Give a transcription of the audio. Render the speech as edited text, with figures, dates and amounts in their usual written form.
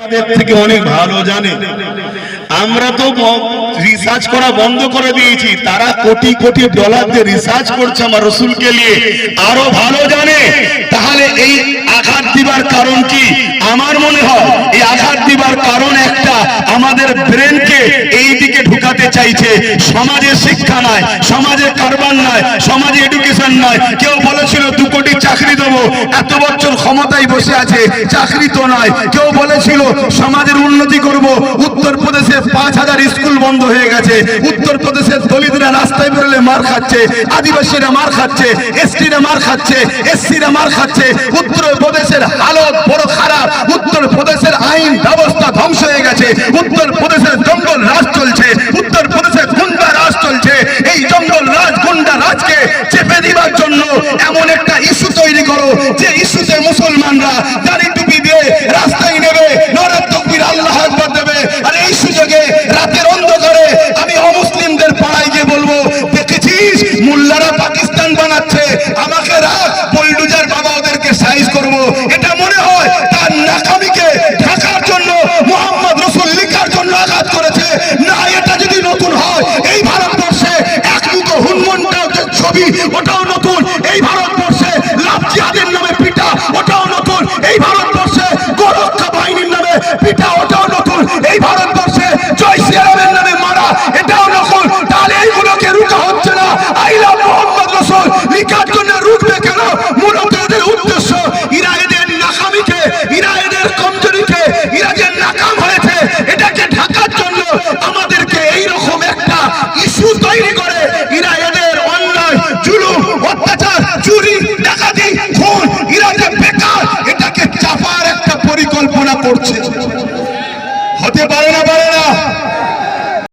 আমাদের থেকে অনেক ভালো জানে। আমরা তো রিসার্চ করা বন্ধ করে দিয়েছি, তারা কোটি কোটি ডলার দিয়ে রিসার্চ করছে আমার রসুলকে নিয়ে, আরো ভালো জানে। তাহলে এই আঘাত দিবার কারণ কি? আমার মনে হয় এই আঘাত দিবার কারণ একটা, আমাদের ব্রেনকে এই দিকে ঢুকাতে চাইছে। সমাজে শিক্ষা নাই, সমাজে কারবার নাই, সমাজে এডুকেশন নাই। কেউ বলেছিল 2 কোটি চাকরি দেবো, এত বছর ক্ষমতায় বসে আছে, চাকরি তো নাই। কেউ বলেছিল সমাজের উন্নতি করব, উত্তরপ্রদেশে 5000 স্কুল বন্ধ হয়ে গেছে। উত্তরপ্রদেশের দলিতরা রাস্তায় বেরোলে মার খাচ্ছে, আদিবাসীরা মার খাচ্ছে, এসটিরা মার খাচ্ছে, এসসিরা মার খাচ্ছে। উত্তরপ্রদেশের হালত বড় খারাপ। উত্তরপ্রদেশের আইন ব্যবস্থা ধ্বংস হয়ে গেছে। উত্তরপ্রদেশের জঙ্গল রাজ চলছে, উত্তরপ্রদেশের গুন্ডা রাজ চলছে। এই জঙ্গল রাজ গুন্ডা রাজকে চেপে দিবার জন্য এমন একটা ইস্যু তৈরি করো যে ইস্যুতে মুসলমানরা দাড়ি টুপি দিয়ে রাস্তায় নেবে, নারে তাকবীর, আল্লাহু আকবার দেবে। আর এই সুযোগে রাতের অন্ধকারে আমি অমুসলিমদের পাড়ায় গিয়ে বলবো, দেখেছিস মোল্লারা পাকিস্তান বানাচ্ছে, আমাকে রাখ, বুলডোজার বাবা ওদেরকে সাইজ করব। এটা মনে হয় তার নাকামিকে ঢাকার জন্য মুহাম্মদ রাসূল লিখার জন্য আঘাত করেছে না? এটা যদি নতুন হয়, এই ভারতবর্ষে একমুখ হুনমনটাও যে ছবি, ওটাও নতুন। এই ভারতবর্ষে লাভ জিহাদের নামে পিটা, ওটাও নতুন। এই ভারতবর্ষে গোরক্ষা বাহিনীর নামে পিটা, ওটাও নতুন। এই ভারতবর্ষে জয় শ্রীরামের নামে মারা, এটাও নতুন। তাহলে এইগুলোকে রুখা হচ্ছে না। আই লাভ মুহাম্মদ রাসূল লিখার জন্য রুখবে কেন? মূলত এদের উদ্দেশ্য, এরা এদের নাকামিকে, এরা এদের কমজোরিকে, এরা যে নাকাম হয়েছে এটাকে ঢাকার জন্য আমাদেরকে এইরকম একটা ইস্যু তৈরি করে, এরা এদের অন্যায়, জুলুম, অত্যাচার, চুরি, ডাকাতি, খুন, এরা যে বেকার, এটাকে চাপার একটা পরিকল্পনা করছে। হতে পারে না পারে?